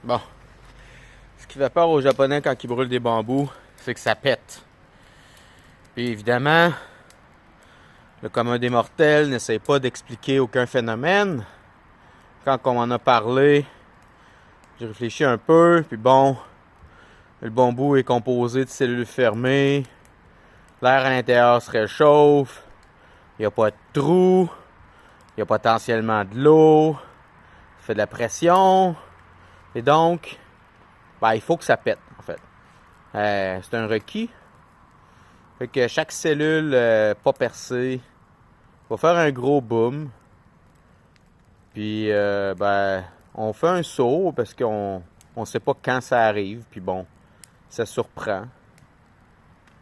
Bon, ce qui fait peur aux Japonais quand ils brûlent des bambous, c'est que ça pète. Puis évidemment, le commun des mortels n'essaie pas d'expliquer aucun phénomène. Quand on en a parlé, j'ai réfléchi un peu, puis bon, le bambou est composé de cellules fermées, l'air à l'intérieur se réchauffe, il n'y a pas de trou, il y a potentiellement de l'eau, ça fait de la pression, et donc, ben, il faut que ça pète, en fait. C'est un requis. Fait que chaque cellule pas percée va faire un gros boom. Puis, ben, on fait un saut parce qu'on sait pas quand ça arrive. Puis bon, ça surprend.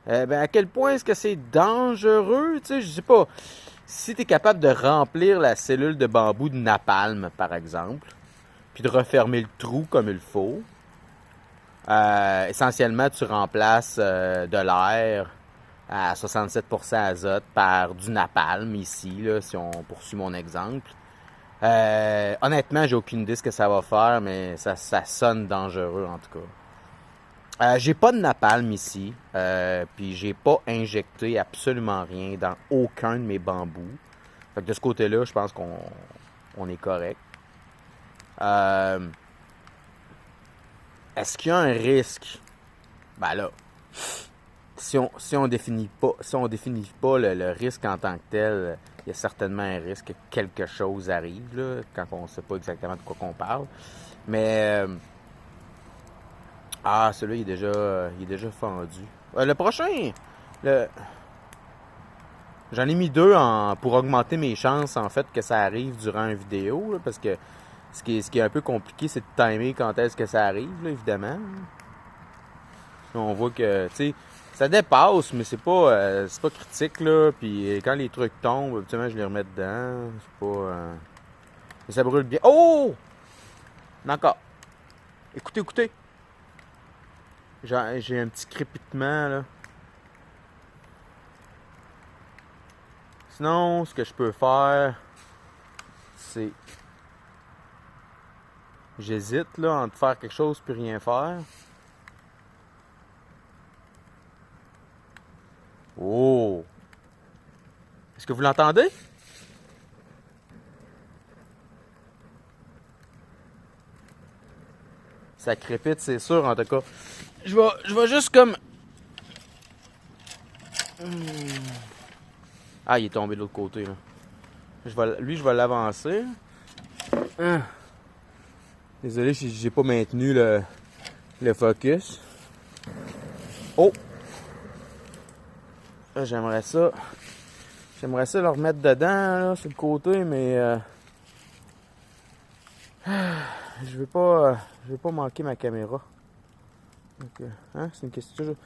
Ben, à quel point est-ce que c'est dangereux? Tu sais, je sais pas. Si tu es capable de remplir la cellule de bambou de napalm, par exemple, puis de refermer le trou comme il faut, essentiellement, tu remplaces de l'air à 67% azote par du napalm ici, là, si on poursuit mon exemple. Honnêtement, j'ai aucune idée ce que ça va faire, mais ça sonne dangereux en tout cas. J'ai pas de napalm ici, puis j'ai pas injecté absolument rien dans aucun de mes bambous. Fait que de ce côté-là, je pense qu'on est correct. Est-ce qu'il y a un risque? Ben là, si on définit pas le risque en tant que tel, il y a certainement un risque que quelque chose arrive là, quand on ne sait pas exactement de quoi qu'on parle. Mais celui-là il est déjà fendu. Le prochain, le, j'en ai mis deux pour augmenter mes chances en fait que ça arrive durant une vidéo là, parce que ce qui est un peu compliqué, c'est de timer quand est-ce que ça arrive là, évidemment. On voit que, tu sais, ça dépasse, mais c'est pas critique, là. Puis quand les trucs tombent, habituellement, je les remets dedans. C'est pas... mais ça brûle bien. Oh! D'accord. Écoutez. J'ai un petit crépitement, là. Sinon, ce que je peux faire, c'est... J'hésite, là, entre faire quelque chose puis rien faire. Oh! Est-ce que vous l'entendez? Ça crépite, c'est sûr, en tout cas. Je vais juste comme... Ah, il est tombé de l'autre côté, là. Je vais l'avancer. Désolé si j'ai pas maintenu le focus. Oh! Là, j'aimerais ça le remettre dedans, là, sur le côté, mais je veux pas manquer ma caméra. Donc, c'est une question.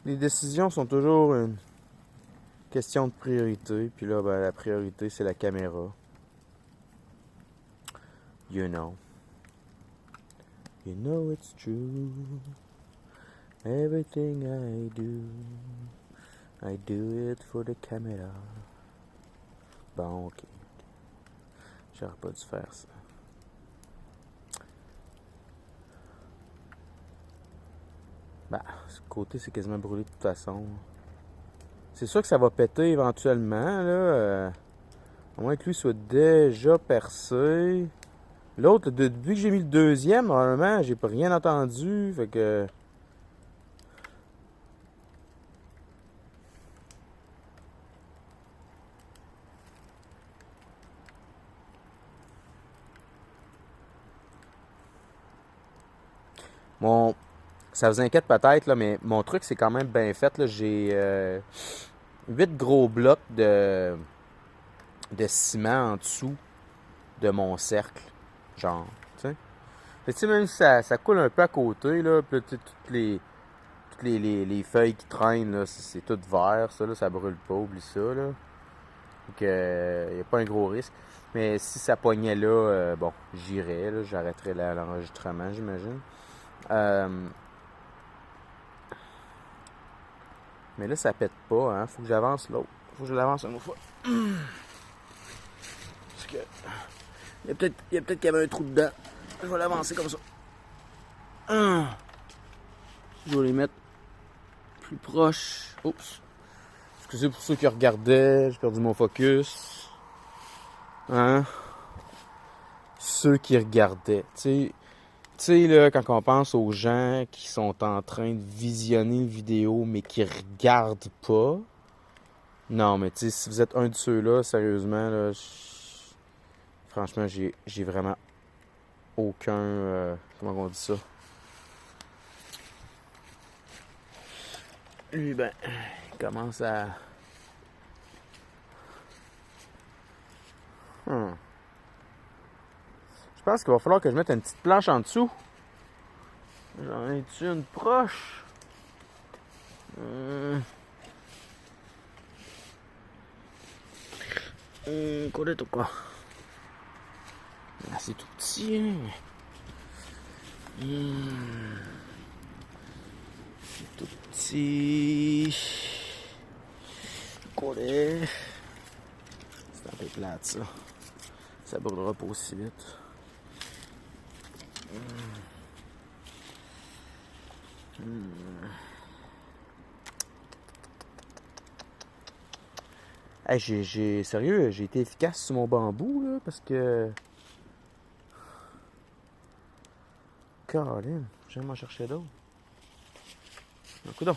Les décisions sont toujours une question de priorité. Puis là, ben, la priorité, c'est la caméra. You know. You know it's true. Everything I do it for the camera. Bon, ok. J'aurais pas dû faire ça. Bah, ce côté, c'est quasiment brûlé de toute façon. C'est sûr que ça va péter éventuellement, là. À moins que lui soit déjà percé. L'autre, depuis que j'ai mis le deuxième, normalement, j'ai pas rien entendu. Fait que... Mon... Ça vous inquiète peut-être, là, mais mon truc, c'est quand même bien fait. Là. J'ai 8 gros blocs de ciment en dessous de mon cercle. Genre, tu sais. Tu sais, même si ça coule un peu à côté, là, puis toutes les feuilles qui traînent, là, c'est tout vert, ça, là, ça brûle pas, oublie ça, là. Donc, il n'y a pas un gros risque. Mais si ça pognait là, bon, j'irais, là, j'arrêterais l'enregistrement, j'imagine. Mais là, ça pète pas, hein. Faut que j'avance l'autre. Faut que je l'avance une autre fois. Parce que... Il y a peut-être qu'il y avait un trou dedans. Je vais l'avancer comme ça. Je vais les mettre plus proches. Oups. Excusez pour ceux qui regardaient, j'ai perdu mon focus. Hein? Ceux qui regardaient. Tu sais, là, quand on pense aux gens qui sont en train de visionner une vidéo, mais qui regardent pas. Non, mais tu sais, si vous êtes un de ceux-là, sérieusement, là, franchement, j'ai vraiment aucun... comment on dit ça? Lui, ben, il commence à... Je pense qu'il va falloir que je mette une petite planche en dessous. J'en ai-tu une proche? Quoi d'autre ou quoi? Ah, c'est tout petit, hein? C'est tout petit. Collet. C'est un peu plate, ça. Ça brûlera pas aussi vite. Hey, sérieux, j'ai été efficace sur mon bambou, là, parce que... Caroline, je vais m'en chercher d'autres. Un coup d'eau.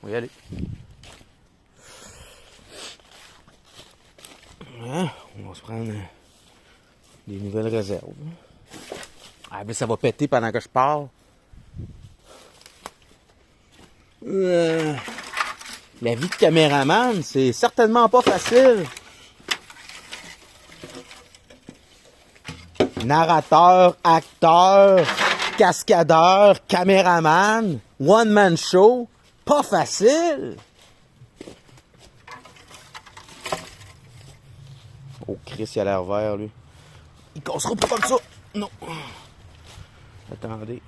On va y aller. Hein? On va se prendre des nouvelles réserves. Ah, ben ça va péter pendant que je parle. La vie de caméraman, c'est certainement pas facile. Narrateur, acteur, cascadeur, caméraman, one-man show, pas facile. Oh, Chris, il a l'air vert, lui. Il cassera pas comme ça. Non. Attendez.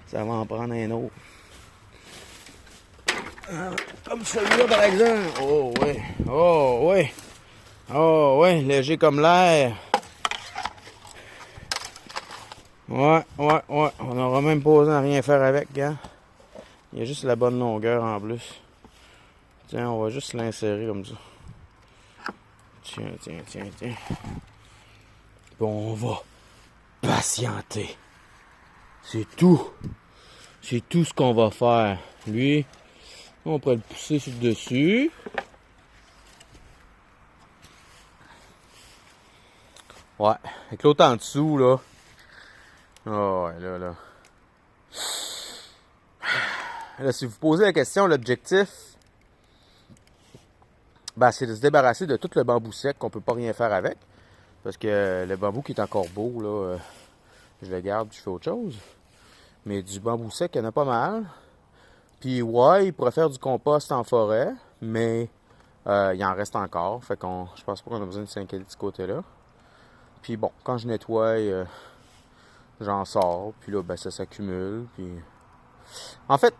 Ça va en prendre un autre. Comme celui-là, par exemple. Oh, ouais. Oh, ouais. Oh, ouais. Léger comme l'air. Ouais. On n'aura même pas osé rien faire avec, hein. Il y a juste la bonne longueur en plus. Tiens, on va juste l'insérer comme ça. Tiens. Bon, on va patienter. C'est tout. C'est tout ce qu'on va faire. Lui, on pourrait le pousser sur le dessus. Ouais, avec l'autre en dessous, là. Oh, ouais, là. Là, si vous posez la question, l'objectif, ben, c'est de se débarrasser de tout le bambou sec qu'on peut pas rien faire avec. Parce que le bambou qui est encore beau, là, je le garde, je fais autre chose. Mais du bambou sec, il y en a pas mal. Puis ouais, il pourrait faire du compost en forêt, mais il en reste encore. Fait qu'on, je pense pas qu'on a besoin de s'inquiéter de ce côté-là. Puis bon, quand je nettoie, j'en sors. Puis là, ben, ça s'accumule. Puis... En fait,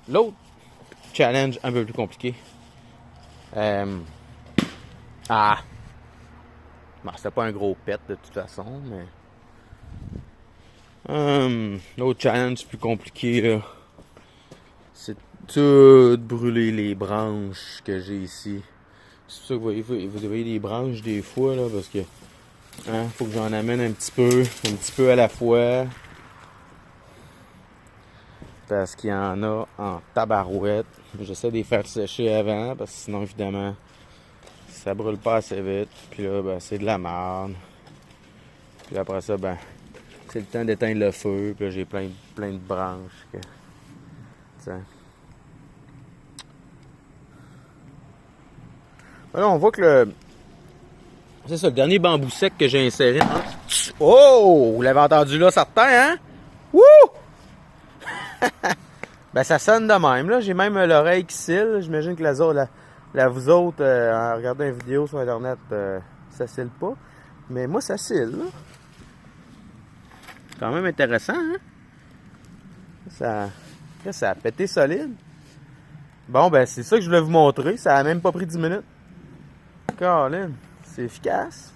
l'autre challenge un peu plus compliqué. Bon, c'était pas un gros pet de toute façon, mais... l'autre challenge plus compliqué, là, c'est tout brûler les branches que j'ai ici. C'est pour ça que vous voyez les branches des fois, là, parce que faut que j'en amène un petit peu à la fois. Parce qu'il y en a en tabarouette. J'essaie de les faire sécher avant, parce que sinon, évidemment, ça brûle pas assez vite. Puis là, ben, c'est de la merde. Puis après ça, ben, c'est le temps d'éteindre le feu. Puis là, j'ai plein de branches. Ben là, on voit que c'est ça, le dernier bambou sec que j'ai inséré. Oh! Vous l'avez entendu là, certain, hein? Wouh! Ben, ça sonne de même, là. J'ai même l'oreille qui cille. J'imagine que vous autres, en regardant une vidéo sur Internet, ça cille pas. Mais moi, ça cille, là. Quand même intéressant, hein? Ça a pété solide. Bon, ben, c'est ça que je voulais vous montrer. Ça a même pas pris 10 minutes. Colin, c'est efficace.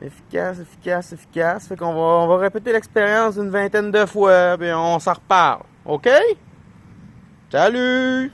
Efficace, efficace, efficace. Fait on va répéter l'expérience une vingtaine de fois, puis on s'en reparle. OK? Salut!